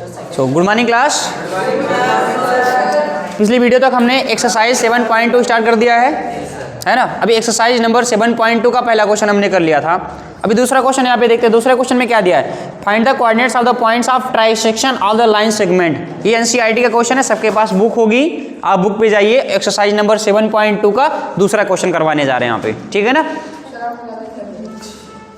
So good morning class. पिछली video तक हमने एक्सरसाइज 7.2 स्टार्ट कर दिया है ना। अभी एक्सरसाइज नंबर 7.2 का पहला क्वेश्चन हमने कर लिया था। अभी दूसरा क्वेश्चन यहाँ पे देखते हैं। दूसरे क्वेश्चन में क्या दिया है, find the coordinates of the points of trisection of the line segment. ये एनसीईआरटी का क्वेश्चन है, सबके पास बुक होगी, आप बुक पे जाइए। एक्सरसाइज नंबर 7.2 का दूसरा क्वेश्चन करवाने जा रहे हैं यहाँ पे, ठीक है ना।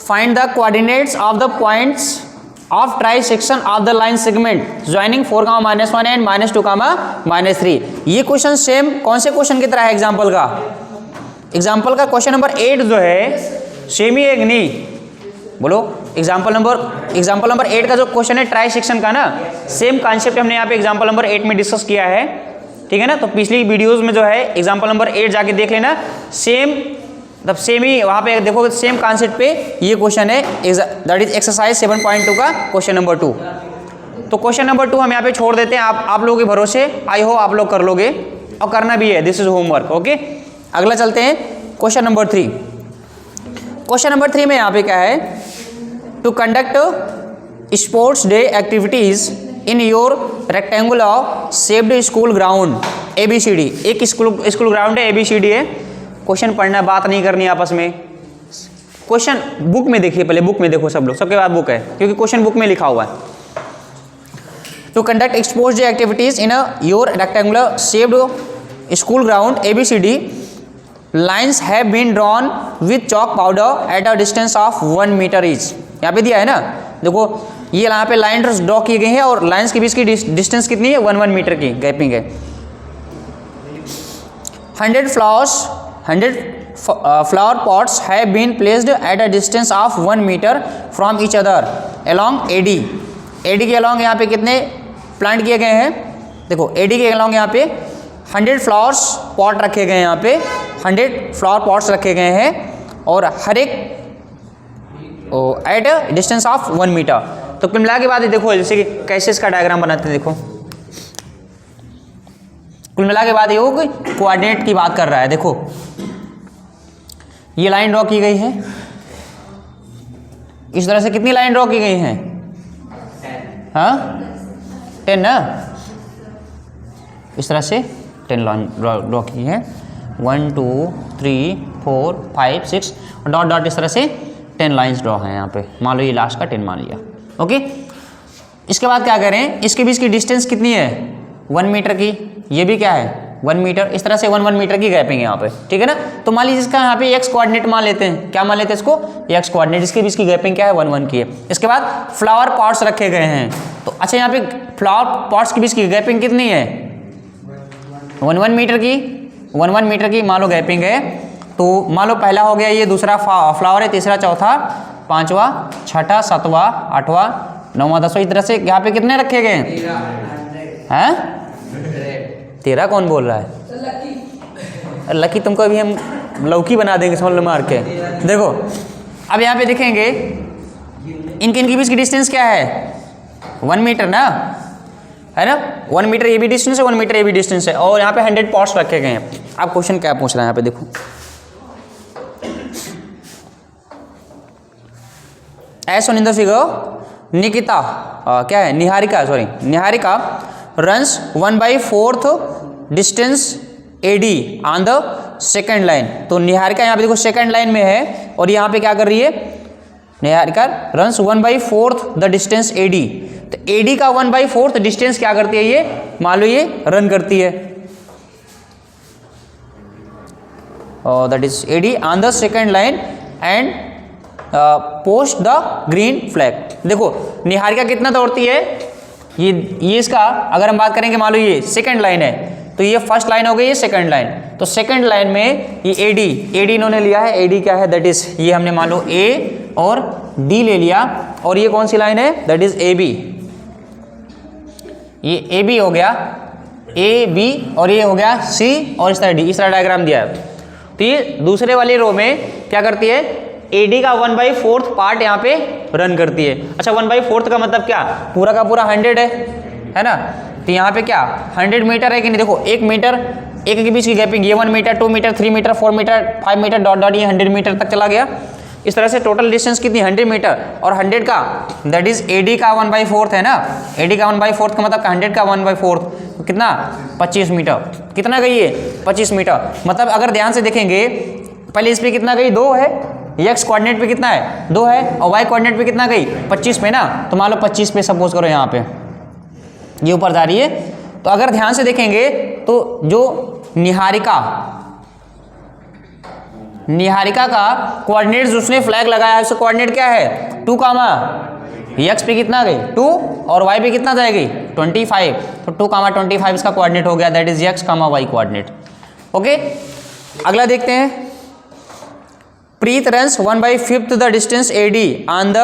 Find the coordinates of the points of trisection of the line segment joining 4, -1 and -2, -3। ये क्वेश्चन सेम कौन से क्वेश्चन की तरह है एग्जाम्पल का? एग्जाम्पल का क्वेश्चन नंबर 8 जो है सेम ही है कि नहीं, बोलो। एग्जाम्पल नंबर 8 का जो क्वेश्चन है ट्राइसेक्शन का ना, सेम कॉन्सेप्ट हमने यहाँ पे एग्जाम्पल नंबर 8 में डिस्कस किया है, ठीक है ना। तो पिछली वीडियोस में जो है एग्जाम्पल नंबर 8 जाके देख लेना, सेम ही वहाँ पे देखो, सेम कॉन्सेप्ट पे ये क्वेश्चन है, दैट इज एक्सरसाइज 7.2 का क्वेश्चन नंबर 2। तो क्वेश्चन नंबर 2 हम यहाँ पे छोड़ देते हैं, आप लोगों के भरोसे, आई होप आप लोग कर लोगे और करना भी है, दिस इज होमवर्क, ओके। अगला चलते हैं क्वेश्चन नंबर 3। क्वेश्चन नंबर 3 में यहाँ पे क्या है, to conduct sports day activities in your rectangular shaped school ground ABCD। एक स्कूल ग्राउंड है, ABCD है। क्वेश्चन पढ़ना, बात नहीं करनी आपस में। क्वेश्चन बुक में देखिए, पहले बुक में देखो सब लोग, सबके पास बुक है क्योंकि क्वेश्चन बुक में लिखा हुआ है। To conduct sports day activities in your rectangular shaped school ground ABCD, lines have been drawn with chalk powder at a distance of 1 metre each. यहाँ पे दिया है ना, देखो ये यहाँ पे लाइन्स ड्रॉ की गई हैं और लाइन्स के बीच की डिस्टेंस कितनी है, 1 मीटर की गैपिंग है। 100 flower pots have been placed at a distance of 1 meter from each other along AD के along यहाँ पे कितने प्लांट किए गए हैं, देखो AD के along यहाँ पे 100 फ्लावर्स पॉट रखे गए हैं, यहाँ पे 100 फ्लावर पॉट्स रखे गए हैं और हर एक at a distance of 1 metre. तो कुल मिला के बाद देखो जैसे कि कैसे इसका डायग्राम बनाते हैं, देखो कुल मिला के बाद ये कोऑर्डिनेट की बात कर रहा है। देखो ये लाइन ड्रॉ की गई है, इस तरह से कितनी लाइन ड्रॉ की गई हैं, हाँ 10 ना, इस तरह से 10 लाइन ड्रॉ की है, 1 2 3 4 5 6 डॉट डॉट, इस तरह से 10 लाइन्स ड्रॉ हैं यहाँ पे। मान लो ये लास्ट का 10 मान लिया, ओके। इसके बाद क्या करें, इसके बीच की डिस्टेंस कितनी है, 1 मीटर की, ये भी क्या है 1 मीटर, इस तरह से 1 मीटर की गैपिंग है यहाँ पे, ठीक है ना। तो मान लीजिए इसका यहाँ पे x कोऑर्डिनेट मान लेते हैं, क्या मान लेते हैं इसको, x कोऑर्डिनेट, इसके बीच की गैपिंग क्या है 1 की है। इसके बाद फ्लावर पॉट्स रखे गए हैं, तो अच्छा यहाँ पे फ्लावर पॉट्स के बीच की गैपिंग कितनी है, 1 मीटर की, 1 मीटर की मान लो गैपिंग है। तो मान लो पहला हो गया, ये दूसरा फ्लावर है, तीसरा चौथा पांचवा छठा सातवां आठवां नौवां 10वां, इस तरह से यहाँ पे कितने रखे गए हैं, 13 कौन बोल रहा है, लकी तुमको अभी हम लौकी बना देंगे समझ लो मार के। देखो अब यहाँ पे देखेंगे इनके बीच की डिस्टेंस क्या है, 1 मीटर ना, है ना। 1 मीटर ये भी डिस्टेंस है, 1 मीटर ये भी डिस्टेंस है, और यहाँ पे 100 पॉट्स रखे गए हैं। अब क्वेश्चन क्या पूछ रहा है यहाँ पे, देखो as on in the figure Nikita क्या है, Niharika runs 1/4 distance AD on the second line. तो निहारिका यहाँ पे देखो सेकेंड लाइन में है और यहाँ पे क्या कर रही है, Niharika runs 1/4 the distance AD। तो AD का 1/4 डिस्टेंस क्या करती है, ये मान लो ये रन करती है, और that is AD on the second line and post the green flag. देखो निहारिका कितना दौड़ती है, ये इसका अगर हम बात करेंगे, मान लो ये सेकंड लाइन है, तो ये फर्स्ट लाइन हो गई, ये सेकंड लाइन। तो सेकंड लाइन में ये AD इन्होंने लिया है, AD क्या है, दैट इज ये हमने मान लो A और D ले लिया, और ये कौन सी लाइन है, दैट इज AB। ये AB हो गया, AB और ये हो गया C और इस तरह D, इस तरह डायग्राम दिया है। तो ये दूसरे वाली रो में क्या करती है, AD का 1/4 पार्ट यहाँ पे रन करती है। अच्छा 1/4 का मतलब क्या, पूरा का पूरा 100 है ना। तो यहाँ पे क्या 100 मीटर है कि नहीं, देखो 1 मीटर, एक के बीच की गैपिंग, ये 1 metre 2 metre 3 metre 4 metre 5 metre dot dot, ये 100 मीटर तक चला गया। इस तरह से टोटल डिस्टेंस कितनी 100 मीटर, और 100 का दैट इज AD का 1/4 है ना, AD का 1/4 का मतलब 100 का 1/4 तो कितना 25 मीटर। कितना गई है 25 मीटर। मतलब अगर ध्यान से देखेंगे पहले इस पे कितना गई 2 है, x कोऑर्डिनेट पे कितना है 2 है, और y कोऑर्डिनेट पे कितना गई 25 पे ना, तो मान लो 25 पे सपोज करो यहाँ पे ये ऊपर जा रही है। तो अगर ध्यान से देखेंगे तो जो निहारिका का कोऑर्डिनेट्स उसने फ्लैग लगाया है, उसका कोऑर्डिनेट क्या है 2, x पे कितना गई 2 और y पे कितना जाएगी 25, तो 2, 25 इसका कोऑर्डिनेट हो गया, that is x, y coordinate. Okay, अगला देखते हैं। Preet runs 1/5 the distance AD on the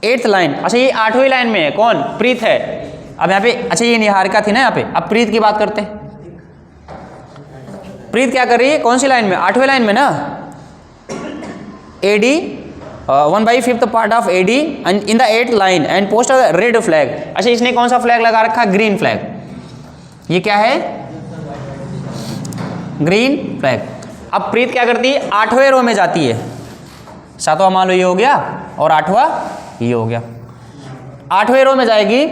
8th line. अच्छा ये 8वीं लाइन में है, कौन प्रीत है। अब यहाँ पे अच्छा ये निहारिका थी ना यहाँ पे, अब प्रीत की बात करते हैं। प्रीत क्या कर रही है, कौन सी लाइन में 8वें लाइन में ना, AD 1/5 part of AD in the 8th line and post red flag. अच्छा इसने कौन सा फ्लैग लगा रखा, ग्रीन फ्लैग। ये क्या है ग्रीन फ्लैग। अब प्रीत क्या करती है 8वें रो में जाती है, 7वां मान लो ये हो गया और 8वां ये हो गया, 8वें रो में जाएगी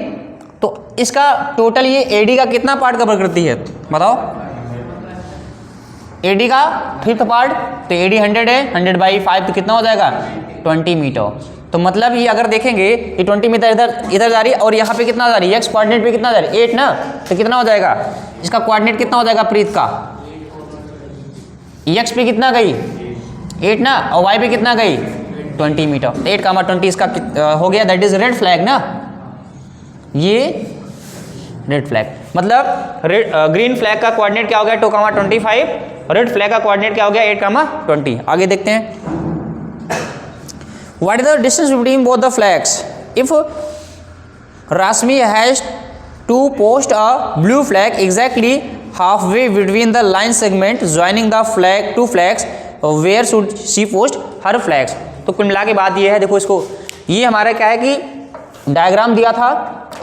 तो इसका टोटल ये AD का कितना पार्ट कवर करती है बताओ। AD का 5th पार्ट, तो AD 100 है, 100/5 तो कितना हो जाएगा 20 मीटर। तो मतलब ये अगर देखेंगे ये 20 मीटर इधर जा रही है और यहाँ पे कितना जा रही है, x कोऑर्डिनेट पे कितना जा रही है 8 ना, तो कितना हो जाएगा इसका कोऑर्डिनेट कितना हो जाएगा प्रीत का, x पे कितना गई 8 ना, और y पे कितना गई 20 मीटर। तो 8, 20 इसका हो गया, दैट इज रेड फ्लैग ना, ये रेड फ्लैग। मतलब ग्रीन फ्लैग का कोऑर्डिनेट क्या हो गया 2, 25, रेड फ्लैग का कोऑर्डिनेट क्या हो गया 8, 20। आगे देखते हैं। What is the distance between both the flags if Rashmi has to post a blue flag exactly halfway between the line segment joining the flag two flags where should she post her flags। तो कुल मिला के बात ये है, देखो इसको, ये हमारा क्या है कि डायग्राम दिया था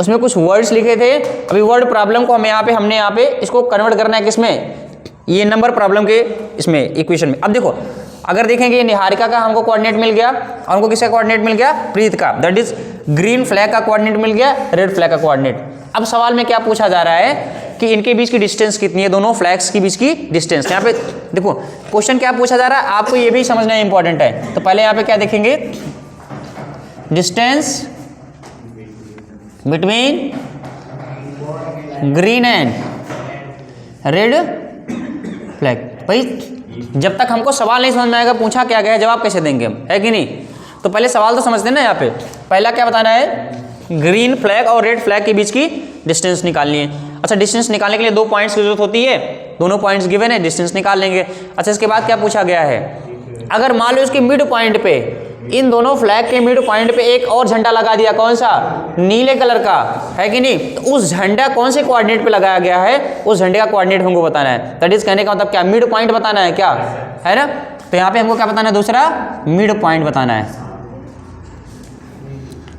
उसमें कुछ वर्ड्स लिखे थे। अभी वर्ड प्रॉब्लम को हमने यहाँ पे इसको कन्वर्ट करना है किसमें, ये नंबर प्रॉब्लम के इसमें इक्वेशन में। अब देखो अगर देखेंगे निहारिका का हमको कोऑर्डिनेट मिल गया और हमको किसका कोऑर्डिनेट मिल गया प्रीत का, दैट इज ग्रीन फ्लैग का कोऑर्डिनेट मिल गया, रेड फ्लैग का कोऑर्डिनेट। अब सवाल में क्या पूछा जा रहा है कि इनके बीच की डिस्टेंस कितनी है, दोनों फ्लैग्स के बीच की डिस्टेंस। यहाँ पे देखो क्वेश्चन क्या पूछा जा रहा है, आपको ये भी समझना इंपॉर्टेंट है। तो पहले यहाँ पे क्या देखेंगे, distance between green and red flag. भाई जब तक हमको सवाल नहीं समझ में आएगा पूछा क्या गया है जवाब कैसे देंगे हम, है कि नहीं। तो पहले सवाल तो समझते हैं ना। यहाँ पे पहला क्या बताना है, ग्रीन फ्लैग और रेड फ्लैग के बीच की डिस्टेंस निकालनी है। अच्छा डिस्टेंस निकालने के लिए 2 पॉइंट्स की जरूरत होती है, दोनों पॉइंट्स गिवन है, डिस्टेंस निकाल लेंगे। अच्छा इसके बाद क्या पूछा गया है, अगर मान लो इसके मिड पॉइंट पे, इन दोनों फ्लैग के मिड पॉइंट पे एक और झंडा लगा दिया, कौन सा, नीले कलर का, है कि नहीं। तो उस झंडा कौन से कोऑर्डिनेट पे लगाया गया है, उस झंडे का कोऑर्डिनेट हमको बताना है। दैट इज कहने का मतलब क्या, मिड पॉइंट बताना है क्या, है ना। तो यहाँ पे हमको क्या बताना है, दूसरा मिड पॉइंट बताना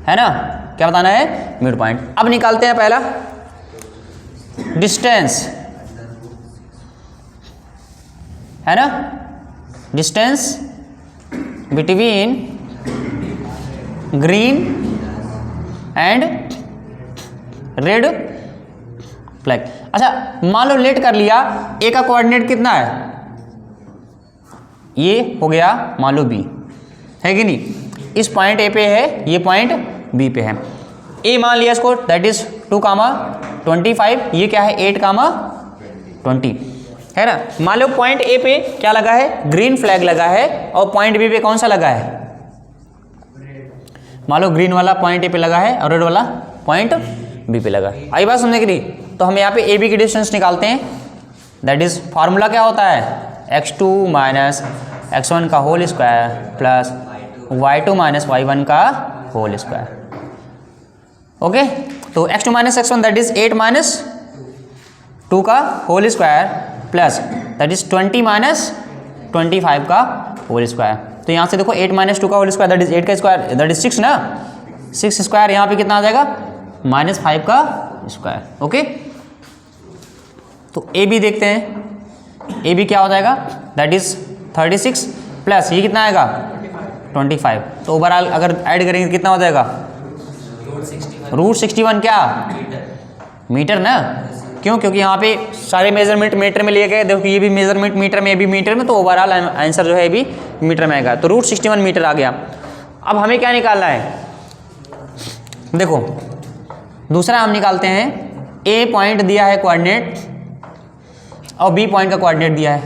है ना, क्या बताना है, मिड पॉइंट। अब निकालते हैं पहला डिस्टेंस, है ना, distance between green and red flag. अच्छा मान लो लेट कर लिया, ए का कोऑर्डिनेट कितना है, ये हो गया मान लो बी, है कि नहीं। इस पॉइंट ए पे है, ये पॉइंट बी पे है। ए मान लिया इसको, दैट इज 2, 25, ये क्या है 8, 20, है ना। मान लो पॉइंट ए पे क्या लगा है, ग्रीन फ्लैग लगा है, और पॉइंट बी पे कौन सा लगा है, मान लो ग्रीन वाला पॉइंट ए पे लगा है और रेड वाला पॉइंट बी पे लगा है। आई बात समझने के लिए। तो हम यहाँ पे ए बी की डिस्टेंस निकालते हैं, दैट इज फार्मूला क्या होता है, x2 माइनस x1 का whole square plus y2 minus y1 का होल स्क्वायर। ओके, तो x2 minus x1 that is 8 minus 2 का whole square plus that is 20 minus 25 का होल स्क्वायर। तो यहाँ से देखो 8 माइनस 2 का होल स्क्वायर दैट इज 8 का स्क्वायर, दैट इज 6 ना, 6 स्क्वायर यहाँ पे कितना आ जाएगा, -5 का स्क्वायर। ओके, तो ए बी देखते हैं, ए बी क्या हो जाएगा, दैट इज 36 प्लस ये कितना आएगा 25। तो ओवरऑल अगर ऐड करेंगे कितना हो जाएगा? √61 क्या मीटर ना? क्यों? क्योंकि यहाँ पे सारे मेजरमेंट मीटर में लिए गए। देखो ये भी मेजरमेंट मीटर में, ये भी मीटर में, तो ओवरऑल आंसर जो है ये भी मीटर में आएगा। तो √61 मीटर आ गया। अब हमें क्या निकालना है? देखो दूसरा हम निकालते हैं, ए पॉइंट दिया है कोऑर्डिनेट और बी पॉइंट का कोऑर्डिनेट दिया है।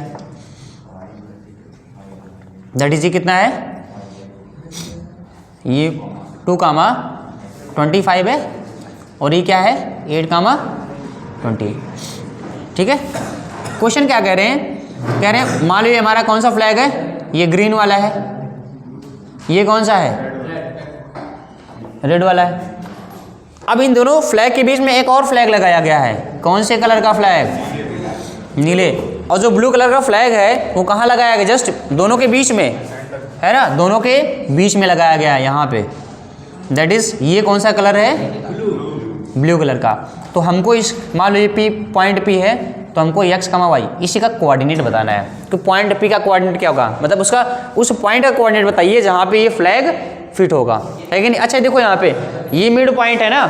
दैट इज कितना है? ये 2,25 है और ये क्या है? 8,20। ठीक है। क्वेश्चन क्या कह रहे हैं? कह रहे हैं मान लीजिए हमारा कौन सा फ्लैग है? ये ग्रीन वाला है। ये कौन सा है? रेड वाला है। अब इन दोनों फ्लैग के बीच में एक और फ्लैग लगाया गया है। कौन से कलर का फ्लैग? नीले। और जो ब्लू कलर का फ्लैग है वो कहाँ लगाया गया? जस्ट दोनों के बीच में है ना, दोनों के बीच में लगाया गया है यहाँ पे। दैट इज ये कौन सा कलर है? ब्लू कलर का। तो हमको इस मान लीजिए पी पॉइंट पी है, तो हमको x, y इसी का कोऑर्डिनेट बताना है। तो पॉइंट पी का कोऑर्डिनेट क्या होगा? मतलब उसका उस पॉइंट का कोऑर्डिनेट बताइए जहाँ पे ये फ्लैग फिट होगा, है कि नहीं? अच्छा देखो यहाँ पे ये मिड पॉइंट है ना,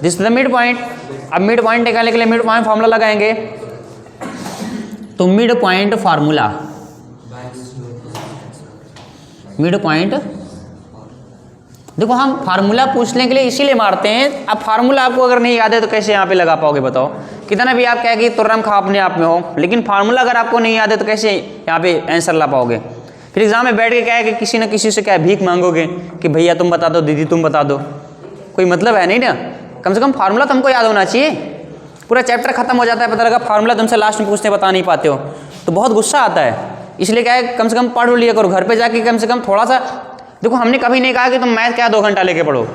this is the mid point. अब मिड पॉइंट निकालने के लिए मिड पॉइंट फार्मूला लगाएंगे। तो mid point formula, mid point, देखो हम फार्मूला पूछने के लिए इसीलिए मारते हैं। अब फार्मूला आपको अगर नहीं याद है तो कैसे यहाँ पे लगा पाओगे? बताओ। कितना भी आप क्या कि तुर्रम खा अपने आप में हो, लेकिन फार्मूला अगर आपको नहीं याद है तो कैसे यहाँ पे आंसर ला पाओगे? फिर एग्जाम में बैठ के क्या है कि किसी न किसी से क्या भीख मांगोगे कि भैया तुम बता दो, दीदी तुम बता दो। कोई मतलब है नहीं ना। कम से कम फार्मूला तो हमको याद होना चाहिए। पूरा चैप्टर खत्म हो जाता है, पता लगा फार्मूला तुमसे लास्ट में पूछते बता नहीं पाते हो, तो बहुत गुस्सा आता है। इसलिए क्या है, कम से कम पढ़ लिया करो घर पे जाके, कम से कम थोड़ा सा। देखो हमने कभी नहीं कहा कि तुम मैथ क्या 2 घंटा लेके पढ़ो।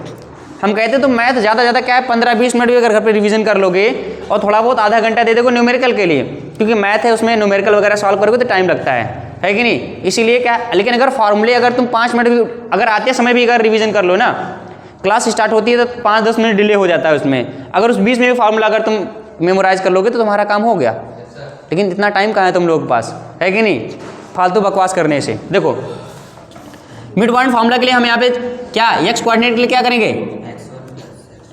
हम कहते तुम मैथ ज़्यादा से ज़्यादा क्या है 15-20 मिनट भी अगर घर पे रिवीजन कर लोगे और थोड़ा बहुत आधा घंटा दे दोगे न्यूमेरिकल के लिए, क्योंकि मैथ है उसमें न्यूमेरिकल वगैरह सॉल्व करोगे तो टाइम लगता है कि नहीं? इसीलिए क्या, लेकिन अगर फॉर्मूले अगर तुम 5 मिनट भी अगर आते समय भी अगर रिवीजन कर लो ना, क्लास स्टार्ट होती है तो 5-10 मिनट डिले हो जाता है उसमें। अगर उस 20 में भी फार्मूला अगर तुम मेमोराइज कर लोगे तो तुम्हारा काम हो गया। लेकिन इतना टाइम कहाँ है तुम लोगों के पास, है कि नहीं? फालतू बकवास करने से। देखो मिड पॉइंट फार्मूला के लिए हम यहाँ पे क्या x कोऑर्डिनेट के लिए क्या करेंगे?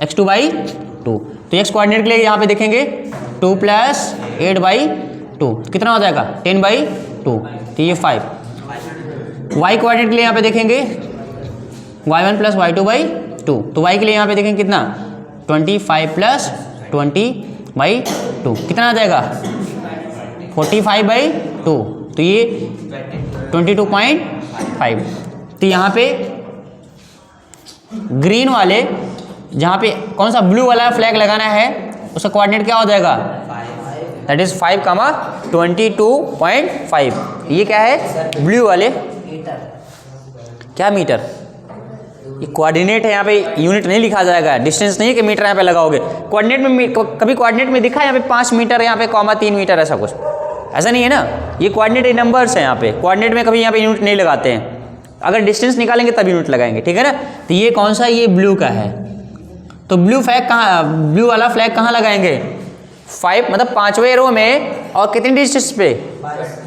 x2/2। तो x कोऑर्डिनेट के लिए यहाँ पे देखेंगे 2 + 8/2 कितना हो जाएगा? 10/2। तो ये 5। y कोऑर्डिनेट के लिए यहाँ पे देखेंगे y1 + y2/2। तो y के लिए यहाँ पे देखेंगे कितना? 25 + 20/2 कितना आ जाएगा? 45/2। तो ये 22.5। तो यहाँ पे ग्रीन वाले जहाँ पे कौन सा ब्लू वाला फ्लैग लगाना है उसका कोऑर्डिनेट क्या हो जाएगा? That is 5, 22.5। ये क्या है? ब्लू वाले क्या मीटर? ये कोऑर्डिनेट है, यहाँ पे यूनिट नहीं लिखा जाएगा, डिस्टेंस नहीं है कि मीटर यहाँ पे लगाओगे। कोऑर्डिनेट में कभी कोऑर्डिनेट में दिखा यहाँ पे 5 मीटर, यहाँ पे 3 मीटर, ऐसा कुछ ऐसा नहीं है ना। ये कोऑर्डिनेट नंबर्स हैं। यहाँ पे कोऑर्डिनेट में कभी यहाँ पे यूनिट नहीं लगाते हैं। अगर डिस्टेंस निकालेंगे तब यूनिट लगाएंगे, ठीक है ना। तो ये कौन सा? ये ब्लू का है। तो ब्लू फ्लैग कहाँ, ब्लू वाला फ्लैग कहाँ लगाएंगे? 5 मतलब 5वें रो में। और कितनी डिस्टेंस पे?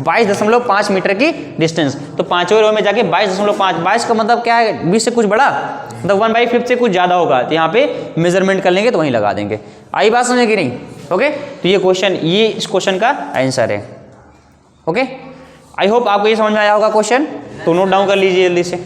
22.5 मीटर की डिस्टेंस। तो 5वें रो में जाके 22.5, 22 का मतलब क्या है? 20 से कुछ बड़ा, मतलब 1/5 से कुछ ज़्यादा होगा। तो यहाँ पे मेजरमेंट कर लेंगे तो वहीं लगा देंगे। आई बात समझे कि नहीं? ओके। तो ये क्वेश्चन, ये इस क्वेश्चन का आंसर है। ओके, आई होप आपको ये समझ में आया होगा क्वेश्चन। तो नोट डाउन कर लीजिए जल्दी से।